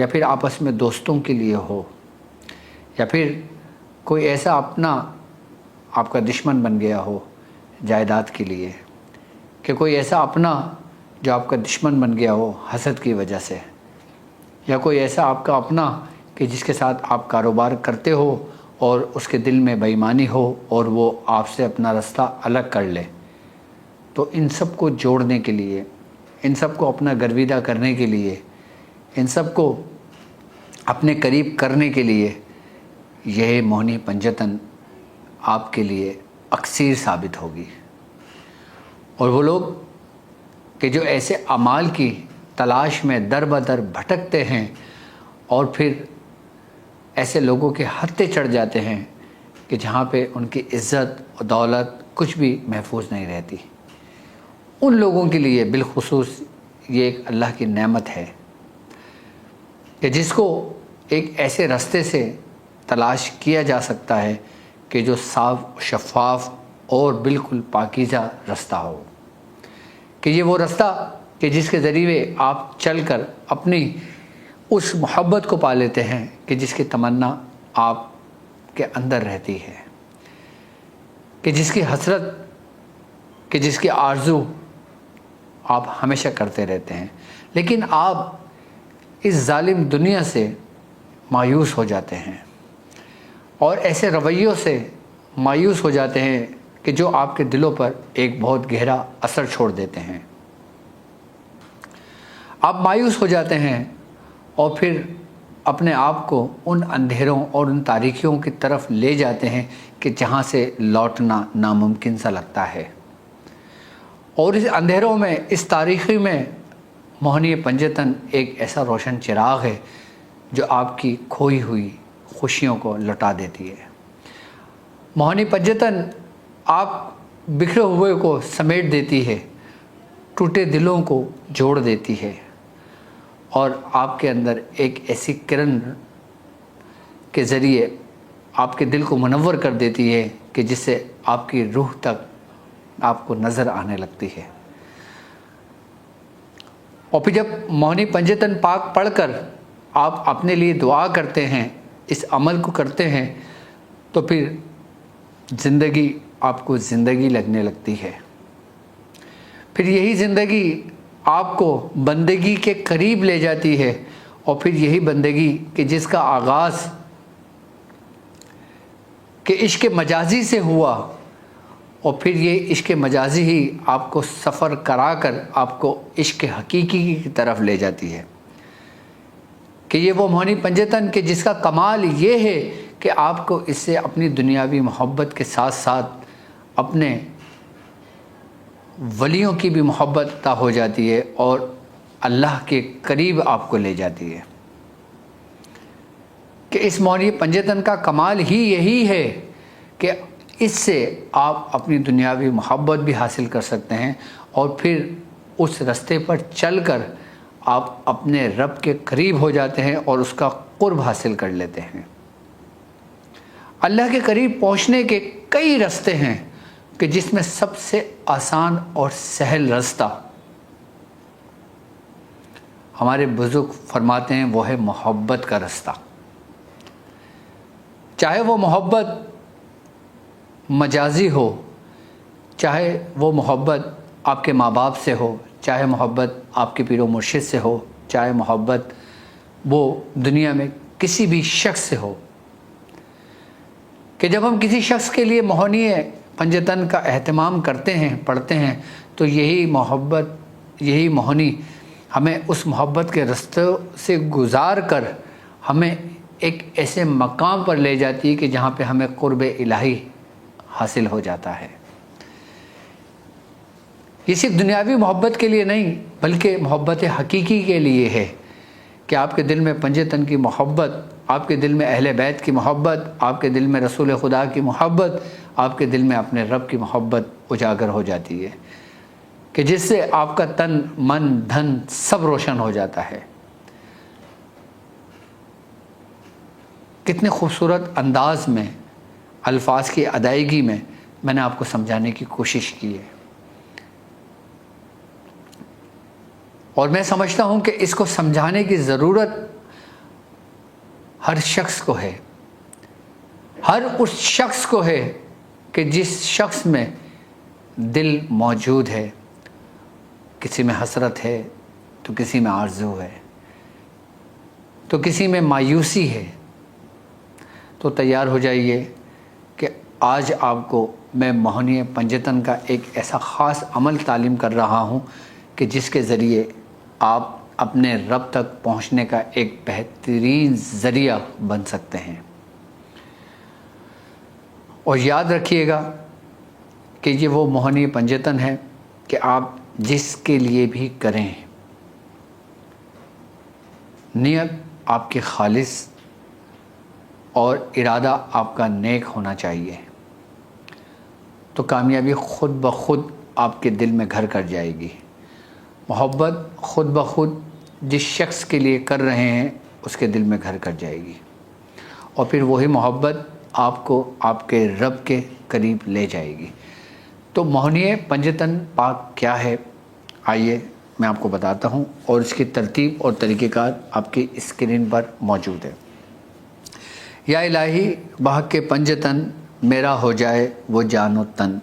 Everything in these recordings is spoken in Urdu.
یا پھر آپس میں دوستوں کے لیے ہو، یا پھر کوئی ایسا اپنا آپ کا دشمن بن گیا ہو جائیداد کے لیے، کہ کوئی ایسا اپنا جو آپ کا دشمن بن گیا ہو حسد کی وجہ سے، یا کوئی ایسا آپ کا اپنا کہ جس کے ساتھ آپ کاروبار کرتے ہو اور اس کے دل میں بے ایمانی ہو اور وہ آپ سے اپنا رستہ الگ کر لے، تو ان سب کو جوڑنے کے لیے، ان سب کو اپنا گرویدہ کرنے کے لیے، ان سب کو اپنے قریب کرنے کے لیے یہ موہنی پنجتن آپ کے لیے اکسیر ثابت ہوگی۔ اور وہ لوگ کہ جو ایسے اعمال کی تلاش میں در بدر بھٹکتے ہیں اور پھر ایسے لوگوں کے ہتھے چڑھ جاتے ہیں کہ جہاں پہ ان کی عزت اور دولت کچھ بھی محفوظ نہیں رہتی، ان لوگوں کے لیے بالخصوص یہ ایک اللہ کی نعمت ہے کہ جس کو ایک ایسے رستے سے تلاش کیا جا سکتا ہے کہ جو صاف، شفاف اور بالکل پاکیزہ رستہ ہو، کہ یہ وہ رستہ کہ جس کے ذریعے آپ چل کر اپنی اس محبت کو پا لیتے ہیں کہ جس کی تمنا آپ کے اندر رہتی ہے، کہ جس کی حسرت، کہ جس کی آرزو آپ ہمیشہ کرتے رہتے ہیں، لیکن آپ اس ظالم دنیا سے مایوس ہو جاتے ہیں اور ایسے رویوں سے مایوس ہو جاتے ہیں کہ جو آپ کے دلوں پر ایک بہت گہرا اثر چھوڑ دیتے ہیں۔ آپ مایوس ہو جاتے ہیں اور پھر اپنے آپ کو ان اندھیروں اور ان تاریکیوں کی طرف لے جاتے ہیں کہ جہاں سے لوٹنا ناممکن سا لگتا ہے، اور اس اندھیروں میں، اس تاریکی میں موہنی پنجتن ایک ایسا روشن چراغ ہے جو آپ کی کھوئی ہوئی خوشیوں کو لوٹا دیتی ہے۔ موہنی پنجتن آپ بکھرے ہوئے کو سمیٹ دیتی ہے، ٹوٹے دلوں کو جوڑ دیتی ہے، اور آپ کے اندر ایک ایسی کرن کے ذریعے آپ کے دل کو منور کر دیتی ہے کہ جس سے آپ کی روح تک آپ کو نظر آنے لگتی ہے۔ اور پھر جب موہنی پنجتن پاک پڑھ کر آپ اپنے لیے دعا کرتے ہیں، اس عمل کو کرتے ہیں، تو پھر زندگی آپ کو زندگی لگنے لگتی ہے۔ پھر یہی زندگی آپ کو بندگی کے قریب لے جاتی ہے، اور پھر یہی بندگی کہ جس کا آغاز کہ عشق مجازی سے ہوا، اور پھر یہ عشق مجازی ہی آپ کو سفر کرا کر آپ کو عشق حقیقی کی طرف لے جاتی ہے، کہ یہ وہ موہنی پنجتن کہ جس کا کمال یہ ہے کہ آپ کو اس سے اپنی دنیاوی محبت کے ساتھ ساتھ اپنے ولیوں کی بھی محبت عطا ہو جاتی ہے اور اللہ کے قریب آپ کو لے جاتی ہے۔ کہ اس موہنی پنجتن کا کمال ہی یہی ہے کہ اس سے آپ اپنی دنیاوی محبت بھی حاصل کر سکتے ہیں، اور پھر اس رستے پر چل کر آپ اپنے رب کے قریب ہو جاتے ہیں اور اس کا قرب حاصل کر لیتے ہیں۔ اللہ کے قریب پہنچنے کے کئی راستے ہیں کہ جس میں سب سے آسان اور سہل رستہ ہمارے بزرگ فرماتے ہیں وہ ہے محبت کا رستہ۔ چاہے وہ محبت مجازی ہو، چاہے وہ محبت آپ کے ماں باپ سے ہو، چاہے محبت آپ کے پیر و مرشد سے ہو، چاہے محبت وہ دنیا میں کسی بھی شخص سے ہو، کہ جب ہم کسی شخص کے لیے موہنی پنجتن کا اہتمام کرتے ہیں، پڑھتے ہیں، تو یہی محبت، یہی موہنی ہمیں اس محبت کے رستے سے گزار کر ہمیں ایک ایسے مقام پر لے جاتی ہے کہ جہاں پہ ہمیں قرب الہی حاصل ہو جاتا ہے۔ یہ صرف دنیاوی محبت کے لیے نہیں بلکہ محبت حقیقی کے لیے ہے، کہ آپ کے دل میں پنجتن کی محبت، آپ کے دل میں اہل بیت کی محبت، آپ کے دل میں رسول خدا کی محبت، آپ کے دل میں اپنے رب کی محبت اجاگر ہو جاتی ہے، کہ جس سے آپ کا تن، من، دھن سب روشن ہو جاتا ہے۔ کتنے خوبصورت انداز میں، الفاظ کی ادائیگی میں نے آپ کو سمجھانے کی کوشش کی ہے، اور میں سمجھتا ہوں کہ اس کو سمجھانے کی ضرورت ہر شخص کو ہے، ہر اس شخص کو ہے کہ جس شخص میں دل موجود ہے. کسی میں حسرت ہے تو کسی میں آرزو ہے، تو کسی میں مایوسی ہے. تو تیار ہو جائیے کہ آج آپ کو میں موہنی پنجتن کا ایک ایسا خاص عمل تعلیم کر رہا ہوں کہ جس کے ذریعے آپ اپنے رب تک پہنچنے کا ایک بہترین ذریعہ بن سکتے ہیں. اور یاد رکھیے گا کہ یہ وہ موہنی پنجتن ہے کہ آپ جس کے لیے بھی کریں، نیت آپ کی خالص اور ارادہ آپ کا نیک ہونا چاہیے، تو کامیابی خود بخود آپ کے دل میں گھر کر جائے گی. محبت خود بخود جس شخص کے لیے کر رہے ہیں اس کے دل میں گھر کر جائے گی، اور پھر وہی محبت آپ کو آپ کے رب کے قریب لے جائے گی. تو موہنی پنجتن پاک کیا ہے، آئیے میں آپ کو بتاتا ہوں، اور اس کی ترتیب اور طریقہ کار آپ کی اسکرین پر موجود ہے. یا الہی بحق کے پنجتن میرا ہو جائے وہ جان و تن،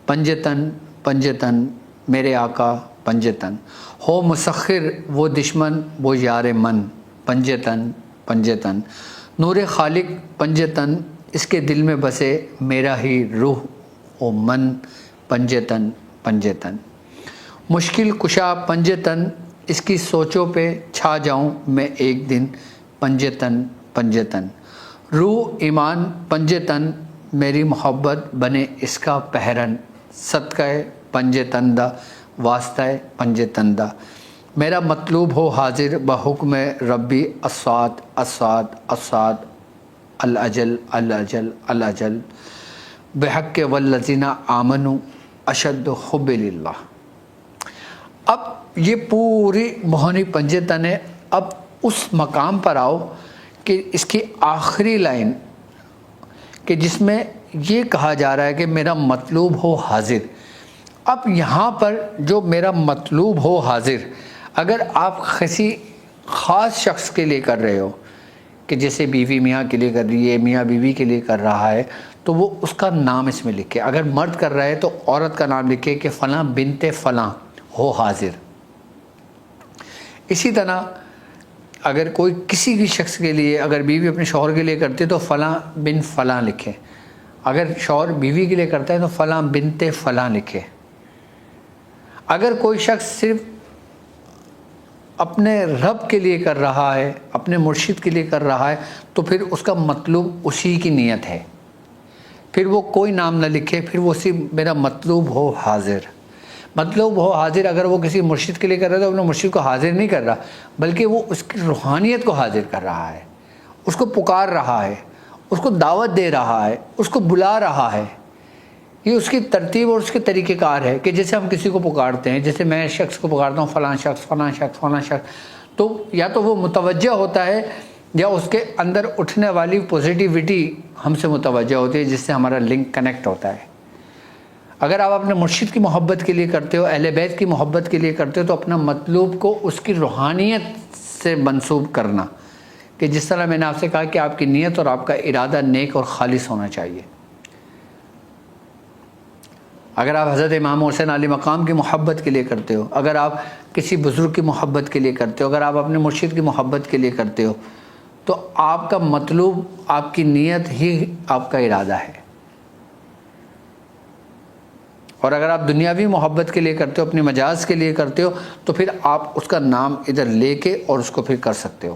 پنجتن پنجتن میرے آقا پنجتن، ہو مسخر وہ دشمن وہ یار من، پنجتن پنجتن نور خالق پنجتن، اس کے دل میں بسے میرا ہی روح و من، پنجتن پنجتن مشکل کشا پنجتن، اس کی سوچوں پہ چھا جاؤں میں ایک دن، پنجتن پنجتن روح ایمان پنجتن، میری محبت بنے اس کا پہرن، صدقہ پنجتندہ واسطہ پنجتندہ، میرا مطلوب ہو حاضر بحکم ربی الصاد الصاد الصاد الاجل الاجل الاجل بحق والذین آمنوا اشد حب للہ. اب یہ پوری موہنی پنجتن ہے. اب اس مقام پر آؤ کہ اس کی آخری لائن کہ جس میں یہ کہا جا رہا ہے کہ میرا مطلوب ہو حاضر. اب یہاں پر جو میرا مطلوب ہو حاضر، اگر آپ کسی خاص شخص کے لیے کر رہے ہو، کہ جیسے بیوی میاں کے لیے کر رہی ہے، میاں بیوی کے لیے کر رہا ہے، تو وہ اس کا نام اس میں لکھے. اگر مرد کر رہا ہے تو عورت کا نام لکھے کہ فلاں بنت فلاں ہو حاضر. اسی طرح اگر کوئی کسی بھی شخص کے لیے، اگر بیوی اپنے شوہر کے لیے کرتی ہے تو فلاں بن فلاں لکھے. اگر شوہر بیوی کے لیے کرتا ہے تو فلاں بنت فلاں لکھے. اگر کوئی شخص صرف اپنے رب کے لیے کر رہا ہے، اپنے مرشد کے لیے کر رہا ہے، تو پھر اس کا مطلوب اسی کی نیت ہے. پھر وہ کوئی نام نہ لکھے، پھر وہ صرف میرا مطلوب ہو حاضر. مطلوب ہو حاضر اگر وہ کسی مرشد کے لیے کر رہا ہے تو اپنے مرشد کو حاضر نہیں کر رہا، بلکہ وہ اس کی روحانیت کو حاضر کر رہا ہے، اس کو پکار رہا ہے، اس کو دعوت دے رہا ہے، اس کو بلا رہا ہے. یہ اس کی ترتیب اور اس کے طریقہ کار ہے کہ جیسے ہم کسی کو پکارتے ہیں، جیسے میں شخص کو پکارتا ہوں فلاں شخص فلاں شخص فلاں شخص، تو یا تو وہ متوجہ ہوتا ہے یا اس کے اندر اٹھنے والی پوزیٹیوٹی ہم سے متوجہ ہوتی ہے، جس سے ہمارا لنک کنیکٹ ہوتا ہے. اگر آپ اپنے مرشد کی محبت کے لیے کرتے ہو، اہل بیت کی محبت کے لیے کرتے ہو، تو اپنا مطلوب کو اس کی روحانیت سے منسوب کرنا، کہ جس طرح میں نے آپ سے کہا کہ آپ کی نیت اور آپ کا ارادہ نیک اور خالص ہونا چاہیے. اگر آپ حضرت امام حسین علی مقام کی محبت کے لیے کرتے ہو، اگر آپ کسی بزرگ کی محبت کے لیے کرتے ہو، اگر آپ اپنے مرشد کی محبت کے لیے کرتے ہو، تو آپ کا مطلوب، آپ کی نیت ہی آپ کا ارادہ ہے. اور اگر آپ دنیاوی محبت کے لیے کرتے ہو، اپنی مجاز کے لیے کرتے ہو، تو پھر آپ اس کا نام ادھر لے کے اور اس کو پھر کر سکتے ہو.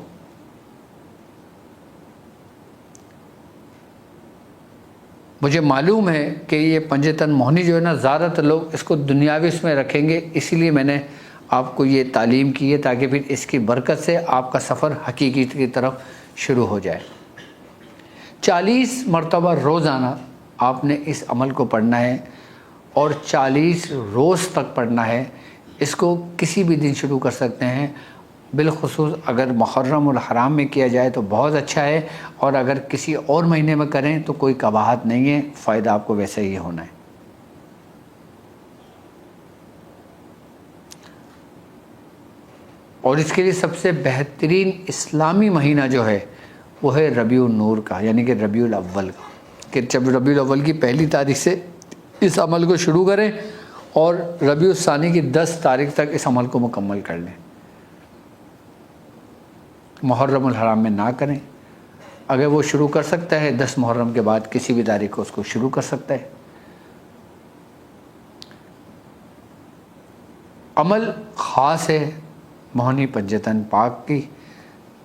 مجھے معلوم ہے کہ یہ پنجتن موہنی جو ہے نا، زیادہ تر لوگ اس کو دنیاوی اس میں رکھیں گے، اسی لیے میں نے آپ کو یہ تعلیم کی ہے تاکہ پھر اس کی برکت سے آپ کا سفر حقیقت کی طرف شروع ہو جائے. 40 مرتبہ روزانہ آپ نے اس عمل کو پڑھنا ہے اور 40 روز تک پڑھنا ہے. اس کو کسی بھی دن شروع کر سکتے ہیں، بالخصوص اگر محرم الحرام میں کیا جائے تو بہت اچھا ہے، اور اگر کسی اور مہینے میں کریں تو کوئی قباحت نہیں ہے، فائدہ آپ کو ویسے ہی ہونا ہے. اور اس کے لیے سب سے بہترین اسلامی مہینہ جو ہے وہ ہے ربیع النور کا، یعنی کہ ربیع الاول کا، کہ جب ربیع الاول کی پہلی تاریخ سے اس عمل کو شروع کریں اور ربیع الثانی کی 10 تاریخ تک اس عمل کو مکمل کر لیں۔ محرم الحرام میں نہ کریں، اگر وہ شروع کر سکتا ہے 10 محرم کے بعد کسی بھی تاریخ کو اس کو شروع کر سکتا ہے۔ عمل خاص ہے موہنی پنجتن پاک کی۔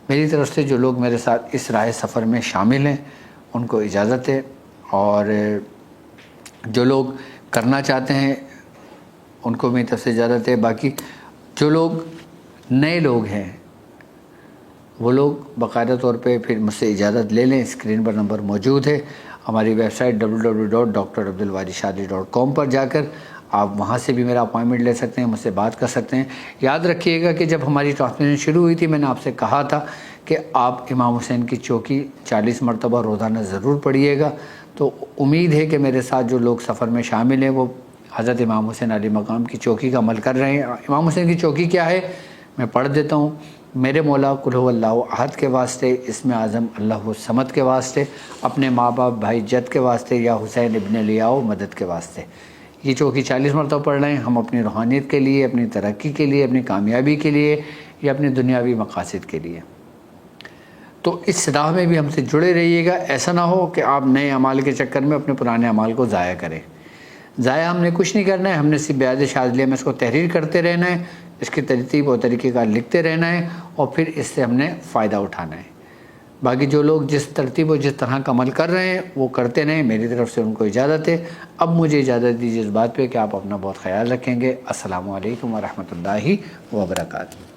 میری طرف سے جو لوگ میرے ساتھ اس راہ سفر میں شامل ہیں ان کو اجازت ہے، اور جو لوگ کرنا چاہتے ہیں ان کو میری طرف سے اجازت ہے۔ باقی جو لوگ نئے لوگ ہیں وہ لوگ باقاعدہ طور پہ پھر مجھ سے اجازت لے لیں۔ اسکرین پر نمبر موجود ہے، ہماری ویب سائٹ www.drabdulwariشادی.com پر جا کر آپ وہاں سے بھی میرا اپوائنٹمنٹ لے سکتے ہیں، مجھ سے بات کر سکتے ہیں۔ یاد رکھیے گا کہ جب ہماری ٹرانسمیشن شروع ہوئی تھی میں نے آپ سے کہا تھا کہ آپ امام حسین کی چوکی 40 مرتبہ روزانہ ضرور پڑھیے گا۔ تو امید ہے کہ میرے ساتھ جو لوگ سفر میں شامل ہیں وہ حضرت امام حسین علیہ مقام کی چوکی کا عمل کر رہے ہیں۔ امام حسین کی چوکی کیا ہے میں پڑھ دیتا ہوں۔ میرے مولا قل هو اللہ احد کے واسطے، اسم اعظم اللہ الصمد کے واسطے، اپنے ماں باپ بھائی جد کے واسطے، یا حسین ابن علی آؤ مدد کے واسطے۔ یہ چوکی 40 مرتبہ پڑھ رہے ہیں ہم، اپنی روحانیت کے لیے، اپنی ترقی کے لیے، اپنی کامیابی کے لیے، یا اپنے دنیاوی مقاصد کے لیے۔ تو اس راہ میں بھی ہم سے جڑے رہیے گا۔ ایسا نہ ہو کہ آپ نئے اعمال کے چکر میں اپنے پرانے اعمال کو ضائع کریں۔ ضائع ہم نے کچھ نہیں کرنا ہے، ہم نے صرف بیاض شاذلیہ میں اس کو تحریر کرتے رہنا ہے، اس کی ترتیب اور طریقہ کار لکھتے رہنا ہے، اور پھر اس سے ہم نے فائدہ اٹھانا ہے۔ باقی جو لوگ جس ترتیب اور جس طرح کا عمل کر رہے ہیں وہ کرتے رہیں، میری طرف سے ان کو اجازت ہے۔ اب مجھے اجازت دیجیے اس بات پہ کہ آپ اپنا بہت خیال رکھیں گے۔ السلام علیکم ورحمۃ اللہ وبرکاتہ۔